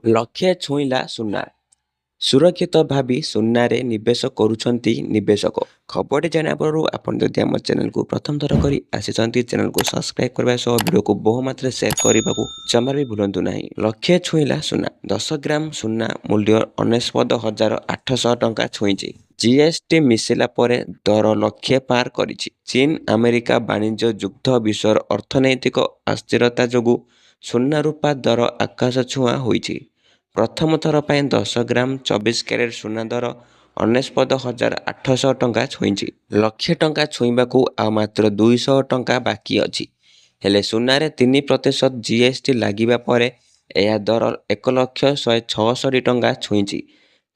ଲକ୍ଷେ ଛୁଇଁଲା ସୁନା, ସୁରକ୍ଷିତ ଭାବି ସୁନାରେ ନିବେଶ କରୁଛନ୍ତି ନିବେଶକ। ଖବରଟି ଜାଣିବା ପୂର୍ବରୁ ଆପଣ ଯଦି ଆମ ଚ୍ୟାନେଲକୁ ପ୍ରଥମ ଥର କରି ଆସିଛନ୍ତି, ଚ୍ୟାନେଲକୁ ସବସ୍କ୍ରାଇବ୍ କରିବା ସହ ଭିଡ଼ିଓକୁ ବହୁମାତ୍ରାରେ ସେୟାର କରିବାକୁ ଜମାରୁ ବି ଭୁଲନ୍ତୁ ନାହିଁ। ଲକ୍ଷେ ଛୁଇଁଲା ସୁନା, 10 ଗ୍ରାମ ସୁନା ମୂଲ୍ୟ 99,800 ଟଙ୍କା ଛୁଇଁଛି। ଜିଏସ୍ଟି ମିଶିଲା ପରେ ଦର ଲକ୍ଷେ ପାର କରିଛି। ଚୀନ ଆମେରିକା ବାଣିଜ୍ୟ ଯୁଦ୍ଧ, ବିଶ୍ୱର ଅର୍ଥନୈତିକ ଅସ୍ଥିରତା ଯୋଗୁଁ ସୁନା ରୂପା ଦର ଆକାଶ ଛୁଆଁ ହୋଇଛି। ପ୍ରଥମ ଥର ପାଇଁ 10 ଗ୍ରାମ 24 କ୍ୟାରେଟ୍ ସୁନା ଦର 99,800 ଟଙ୍କା ଛୁଇଁଛି। ଲକ୍ଷେ ଟଙ୍କା ଛୁଇଁବାକୁ ଆଉ ମାତ୍ର 200 ଟଙ୍କା ବାକି ଅଛି। ହେଲେ ସୁନାରେ 3% ଜିଏସ୍ଟି ଲାଗିବା ପରେ ଏହା ଦର 1,166,000 ଟଙ୍କା ଛୁଇଁଛି।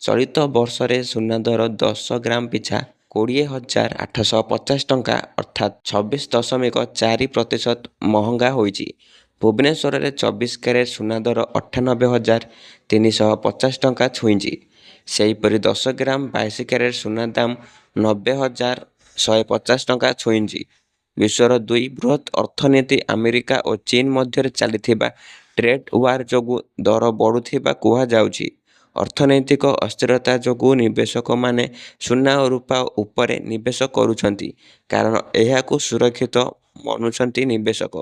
ଚଳିତ ବର୍ଷରେ ସୁନା ଦର 10 ଗ୍ରାମ ପିଛା 20,850 ଟଙ୍କା ଅର୍ଥାତ୍ 26.4% ମହଙ୍ଗା ହୋଇଛି। ଭୁବନେଶ୍ୱରରେ 24 କ୍ୟାରେଟ୍ ସୁନା ଦର 98,350 ଟଙ୍କା ଛୁଇଁଛି। ସେହିପରି 10 ଗ୍ରାମ 22 କ୍ୟାରେଟ୍ ସୁନା ଦାମ 90,150 ଟଙ୍କା ଛୁଇଁଛି। ବିଶ୍ୱର ଦୁଇ ବୃହତ୍ ଅର୍ଥନୀତି ଆମେରିକା ଓ ଚୀନ ମଧ୍ୟରେ ଚାଲିଥିବା ଟ୍ରେଡ୍ ୱାର୍ ଯୋଗୁଁ ଦର ବଢ଼ୁଥିବା କୁହାଯାଉଛି। ଅର୍ଥନୈତିକ ଅସ୍ଥିରତା ଯୋଗୁଁ ନିବେଶକମାନେ ସୁନା ଓ ରୂପା ଉପରେ ନିବେଶ କରୁଛନ୍ତି, କାରଣ ଏହାକୁ ସୁରକ୍ଷିତ ମଣୁଛନ୍ତି ନିବେଶକ।